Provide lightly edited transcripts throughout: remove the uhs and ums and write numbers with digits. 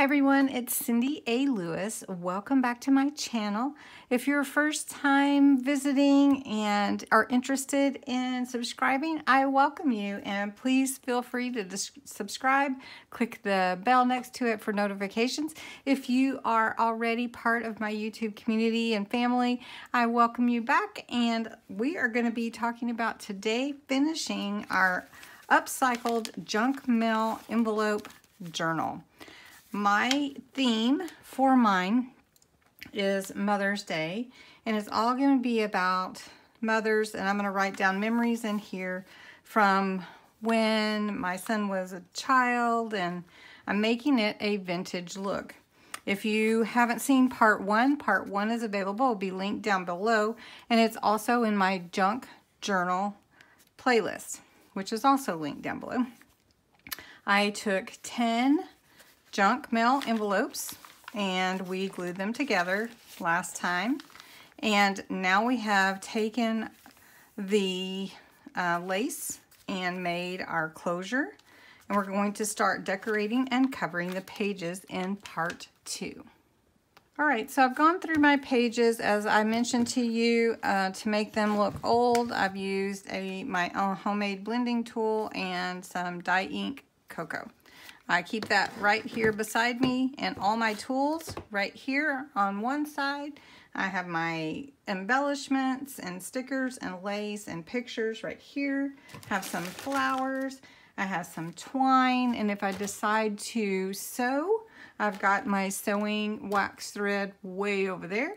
Hi everyone, it's Cindy A. Lewis. Welcome back to my channel. If you're first time visiting and are interested in subscribing, I welcome you, and please feel free to subscribe. Click the bell next to it for notifications. If you are already part of my YouTube community and family, I welcome you back, and we are going to be talking about today finishing our upcycled junk mail envelope journal. My theme for mine is Mother's Day, and it's all going to be about mothers, and I'm going to write down memories in here from when my son was a child, and I'm making it a vintage look. If you haven't seen part one is available. It'll be linked down below, and it's also in my junk journal playlist, which is also linked down below. I took 10 junk mail envelopes and we glued them together last time, and now we have taken the lace and made our closure, and we're going to start decorating and covering the pages in part 2. Alright, so I've gone through my pages as I mentioned to you to make them look old. I've used my own homemade blending tool and some dye ink cocoa. I keep that right here beside me, and all my tools right here on one side. I have my embellishments and stickers and lace and pictures right here. Have some flowers. I have some twine, and if I decide to sew, I've got my sewing wax thread way over there.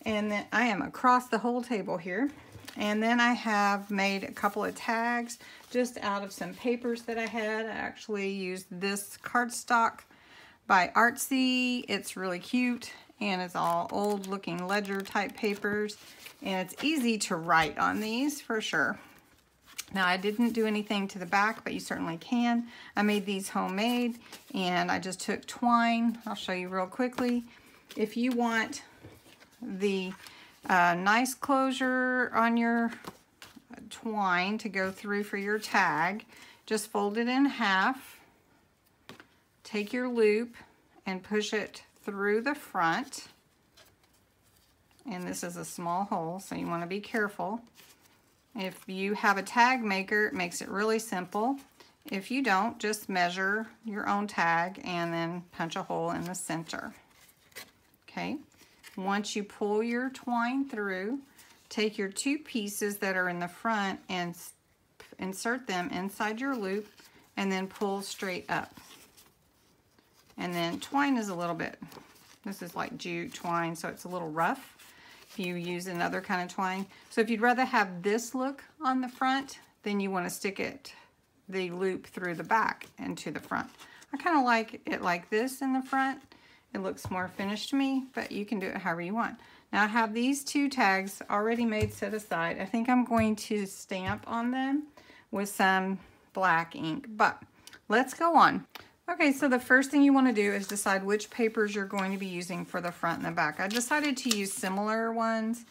And then I am across the whole table here. And then I have made a couple of tags just out of some papers that I had. I actually used this cardstock by Artsy. It's really cute, and it's all old looking ledger type papers, and it's easy to write on these for sure. Now, I didn't do anything to the back, but you certainly can. I made these homemade, and I just took twine. I'll show you real quickly. If you want the nice closure on your twine to go through for your tag, just fold it in half, take your loop and push it through the front, and this is a small hole, so you want to be careful. If you have a tag maker, it makes it really simple. If you don't, just measure your own tag and then punch a hole in the center. Okay. Once you pull your twine through, take your two pieces that are in the front and insert them inside your loop, and then pull straight up. And then twine is a little bit, this is like jute twine, so it's a little rough if you use another kind of twine. So if you'd rather have this look on the front, then you want to stick the loop through the back and to the front. I kind of like it like this in the front. It looks more finished to me, but you can do it however you want. Now I have these two tags already made set aside. I think I'm going to stamp on them with some black ink, but let's go on. Okay, so the first thing you want to do is decide which papers you're going to be using for the front and the back. I decided to use similar ones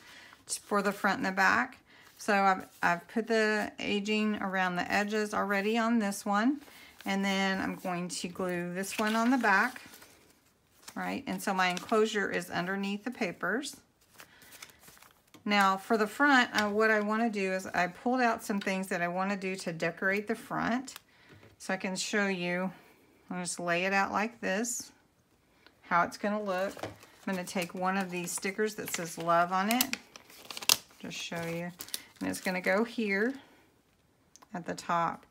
for the front and the back. So I've put the aging around the edges already on this one, and then I'm going to glue this one on the back. Right, and so my enclosure is underneath the papers. Now for the front, what I want to do is I pulled out some things that I want to do to decorate the front, so I can show you. I'll just lay it out like this, how it's going to look. I'm going to take one of these stickers that says love on it, just show you, and it's going to go here at the top,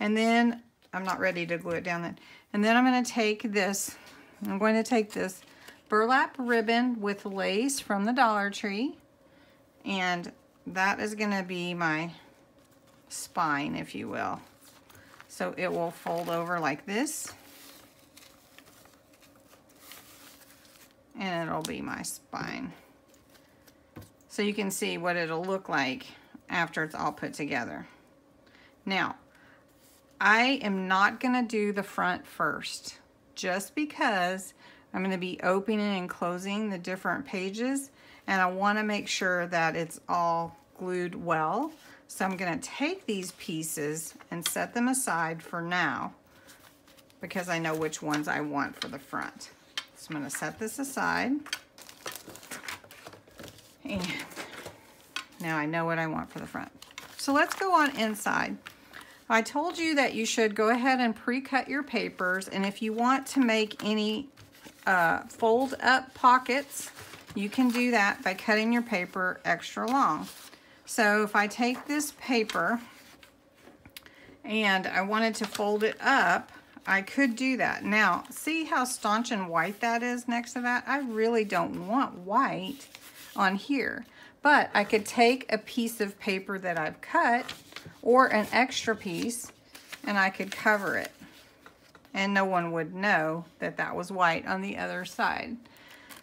and then I'm not ready to glue it down then. And then I'm going to take this. I'm going to take this burlap ribbon with lace from the Dollar Tree, and that is going to be my spine, if you will. So it will fold over like this, and it'll be my spine. So you can see what it'll look like after it's all put together. Now, I am not going to do the front first, just because I'm going to be opening and closing the different pages, and I want to make sure that it's all glued well. So I'm going to take these pieces and set them aside for now. because I know which ones I want for the front. So I'm going to set this aside. And now I know what I want for the front. So let's go on inside. I told you that you should go ahead and pre-cut your papers, and if you want to make any fold up pockets, you can do that by cutting your paper extra long. So if I take this paper and I wanted to fold it up, I could do that. Now, see how staunch and white that is next to that? I really don't want white on here, but I could take a piece of paper that I've cut or an extra piece and I could cover it, and no one would know that that was white on the other side.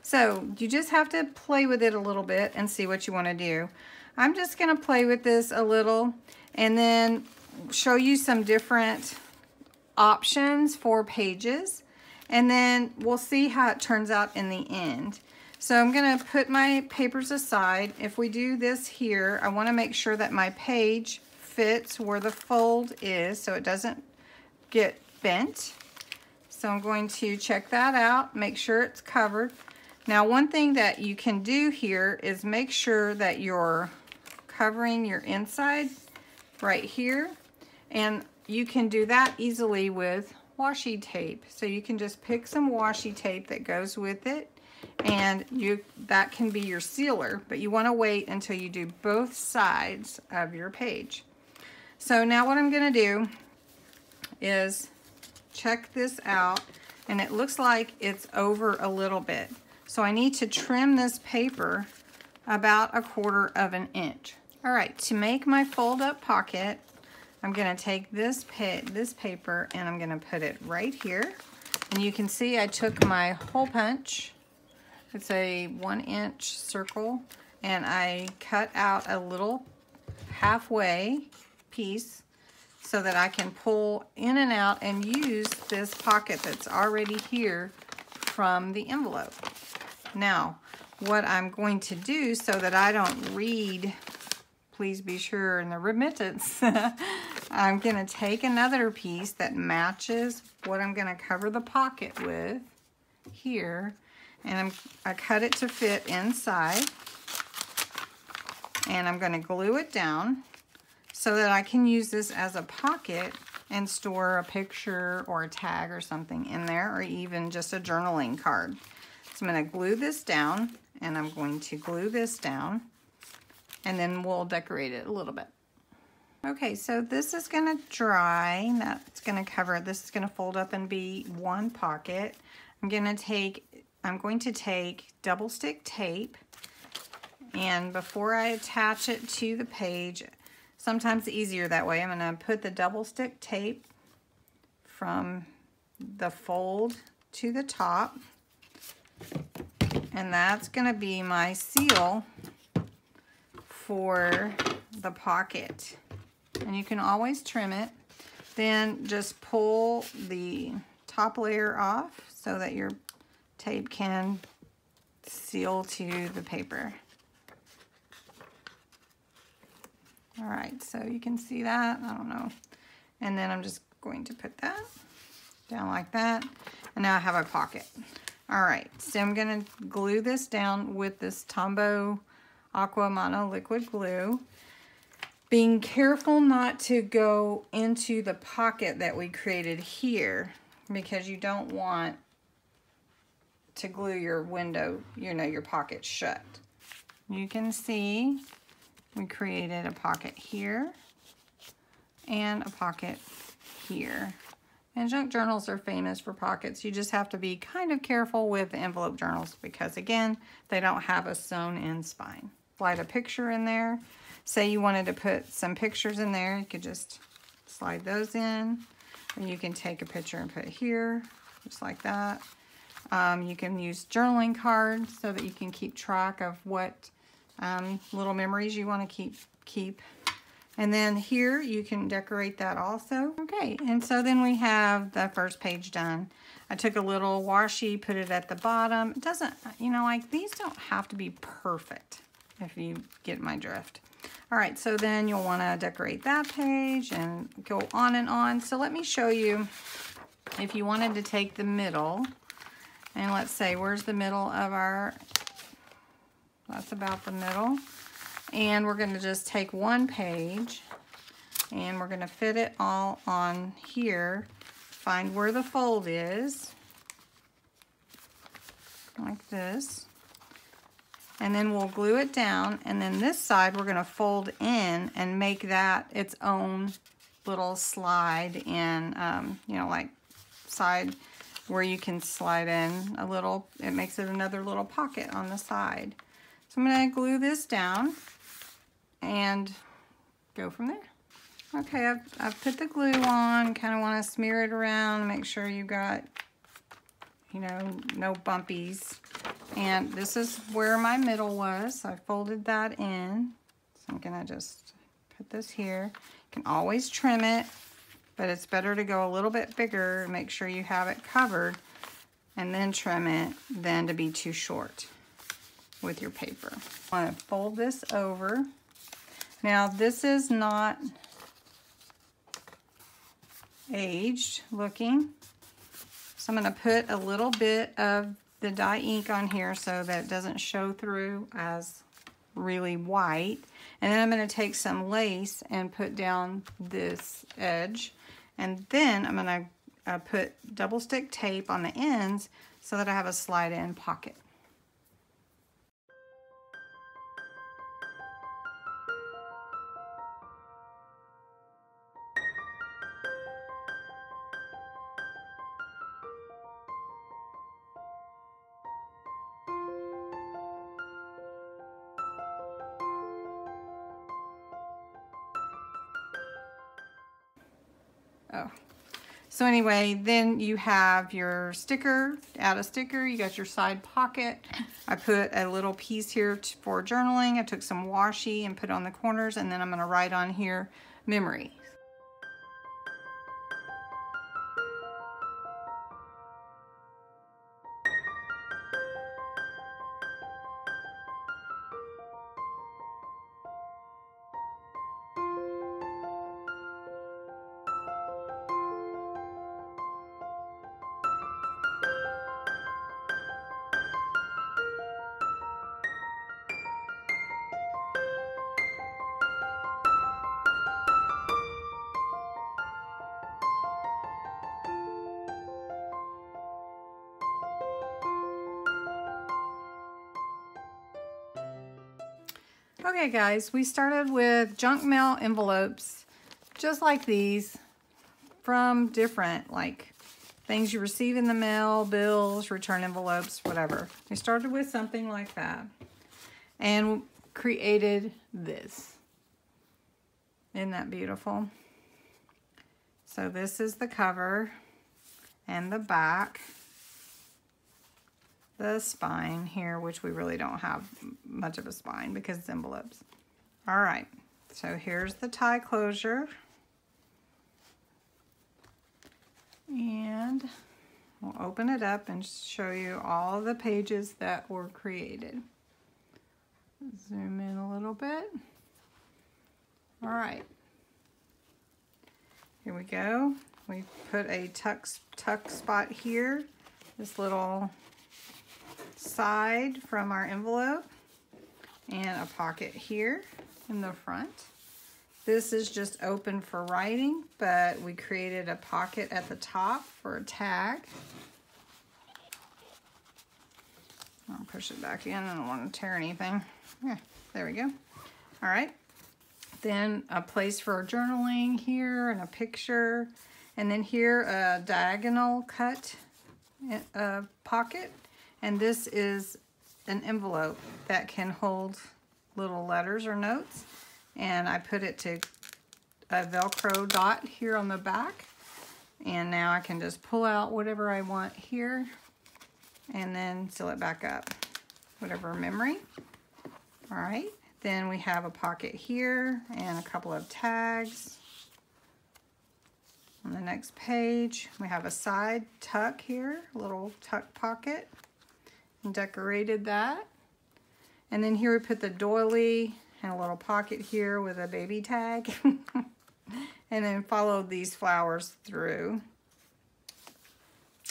So you just have to play with it a little bit and see what you want to do. I'm just going to play with this a little and then show you some different options for pages, and then we'll see how it turns out in the end. So I'm going to put my papers aside. If we do this here, I want to make sure that my page fits where the fold is so it doesn't get bent. So I'm going to check that out, make sure it's covered. Now, one thing that you can do here is make sure that you're covering your inside right here, and you can do that easily with washi tape. So you can just pick some washi tape that goes with it, and that can be your sealer, but you want to wait until you do both sides of your page. So now what I'm going to do is check this out, and it looks like it's over a little bit. So I need to trim this paper about 1/4 inch. All right, to make my fold up pocket, I'm going to take this paper and I'm going to put it right here. And you can see I took my hole punch. It's a 1-inch circle, and I cut out a little halfway piece so that I can pull in and out and use this pocket that's already here from the envelope. Now, what I'm going to do so that I don't read, please be sure, in the remittance, I'm going to take another piece that matches what I'm going to cover the pocket with here, and I cut it to fit inside, and I'm going to glue it down so that I can use this as a pocket and store a picture or a tag or something in there, or even just a journaling card. So I'm going to glue this down, and I'm going to glue this down, and then we'll decorate it a little bit. Okay, so this is going to dry. That's going to cover it. This is going to fold up and be one pocket. I'm going to take double stick tape, and before I attach it to the page, sometimes easier that way, I'm going to put the double stick tape from the fold to the top, and that's going to be my seal for the pocket. And you can always trim it. Then just pull the top layer off so that your tape can seal to the paper. All right, so you can see that, I don't know. And then I'm just going to put that down like that. And now I have a pocket. All right, so I'm gonna glue this down with this Tombow Aqua Mono Liquid Glue. Being careful not to go into the pocket that we created here, because you don't want to glue your window, your pocket shut. You can see we created a pocket here and a pocket here. And junk journals are famous for pockets. You just have to be kind of careful with the envelope journals because, again, they don't have a sewn-in spine. Slide a picture in there. Say you wanted to put some pictures in there, you could just slide those in. Or you can take a picture and put it here, just like that. You can use journaling cards so that you can keep track of what little memories you want to keep. And then here you can decorate that also. Okay, and so then we have the first page done. I took a little washi, put it at the bottom. It doesn't, like these don't have to be perfect if you get my drift. All right, so then you'll want to decorate that page and go on and on. So let me show you if you wanted to take the middle, and let's say, where's the middle of our, that's about the middle. And we're gonna just take one page and we're gonna fit it all on here. Find where the fold is, like this. And then we'll glue it down, and then this side we're gonna fold in and make that its own little slide in, you know, like side where you can slide in a little, it makes it another little pocket on the side. So I'm gonna glue this down and go from there. Okay, I've put the glue on, kind of want to smear it around, make sure you got, you know, no bumpies. And this is where my middle was. I folded that in. So I'm gonna just put this here. You can always trim it, but it's better to go a little bit bigger and make sure you have it covered and then trim it than to be too short with your paper. I want to fold this over. Now this is not aged looking, so I'm going to put a little bit of the dye ink on here so that it doesn't show through as really white. And then I'm going to take some lace and put down this edge, and then I'm going to put double stick tape on the ends so that I have a slide in pocket. Oh, so anyway, then you have your sticker, add a sticker, you got your side pocket. I put a little piece here for journaling. I took some washi and put it on the corners, and then I'm gonna write on here, memory. Okay guys, we started with junk mail envelopes, just like these, from different, like, things you receive in the mail, bills, return envelopes, whatever. We started with something like that and created this. Isn't that beautiful? So this is the cover and the back. The spine here, which we really don't have much of a spine because it's envelopes. All right, so here's the tie closure. And we'll open it up and show you all the pages that were created. Zoom in a little bit. All right, here we go. We put a tuck spot here, this little side from our envelope, and a pocket here in the front. This is just open for writing, but we created a pocket at the top for a tag. I'll push it back in. I don't want to tear anything. Yeah, there we go. All right. Then a place for journaling here and a picture. And then here a diagonal cut pocket. And this is an envelope that can hold little letters or notes. And I put it to a Velcro dot here on the back. And now I can just pull out whatever I want here and then seal it back up. Whatever memory. All right. Then we have a pocket here and a couple of tags. On the next page, we have a side tuck here, a little tuck pocket. And decorated that. And then here we put the doily and a little pocket here with a baby tag. And then followed these flowers through.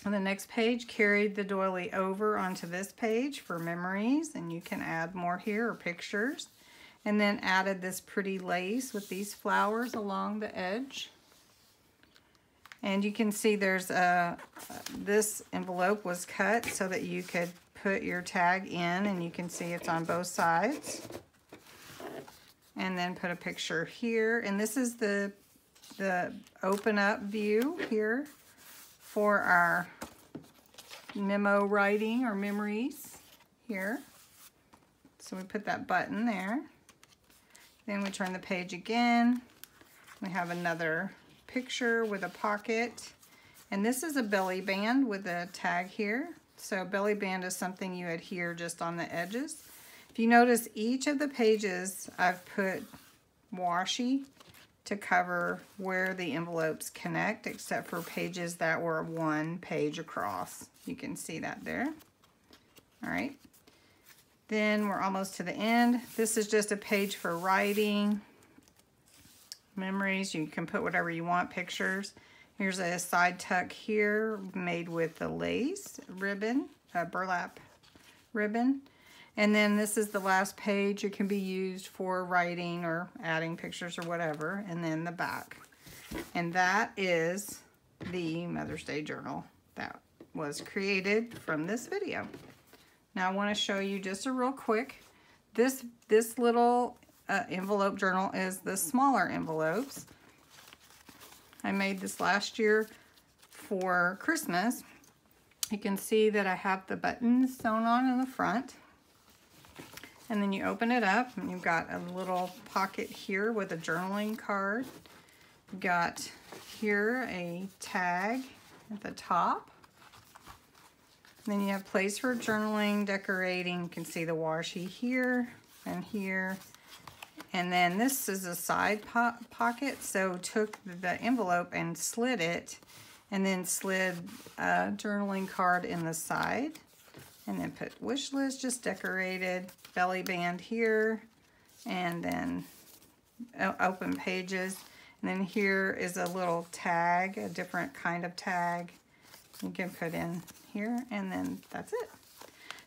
On the next page, carried the doily over onto this page for memories, and you can add more here or pictures. And then added this pretty lace with these flowers along the edge. And you can see there's this envelope was cut so that you could put your tag in, and you can see it's on both sides. And then put a picture here. And this is the open up view here for our memo writing or memories here. So we put that button there. Then we turn the page again. We have another picture with a pocket. And this is a belly band with a tag here. So belly band is something you adhere just on the edges. If you notice, each of the pages I've put washi to cover where the envelopes connect, except for pages that were one page across. You can see that there. All right. Then we're almost to the end. This is just a page for writing, memories. You can put whatever you want, pictures. Here's a side tuck here made with the lace ribbon, burlap ribbon. And then this is the last page. It can be used for writing or adding pictures or whatever. And then the back. And that is the Mother's Day journal that was created from this video. Now I want to show you just a real quick. This little envelope journal is the smaller envelopes. I made this last year for Christmas. You can see that I have the buttons sewn on in the front. And then you open it up and you've got a little pocket here with a journaling card. You've got here a tag at the top. Then you have place for journaling, decorating. You can see the washi here and here. And then this is a side pocket. So took the envelope and slid it, and then slid a journaling card in the side. And then put wish list, just decorated, belly band here, and then open pages. And then here is a little tag, a different kind of tag you can put in here, and then that's it.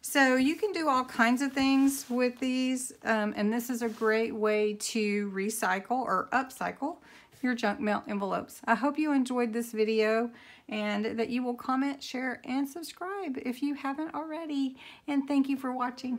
So you can do all kinds of things with these, and this is a great way to recycle or upcycle your junk mail envelopes. I hope you enjoyed this video and that you will comment, share, and subscribe if you haven't already. And thank you for watching.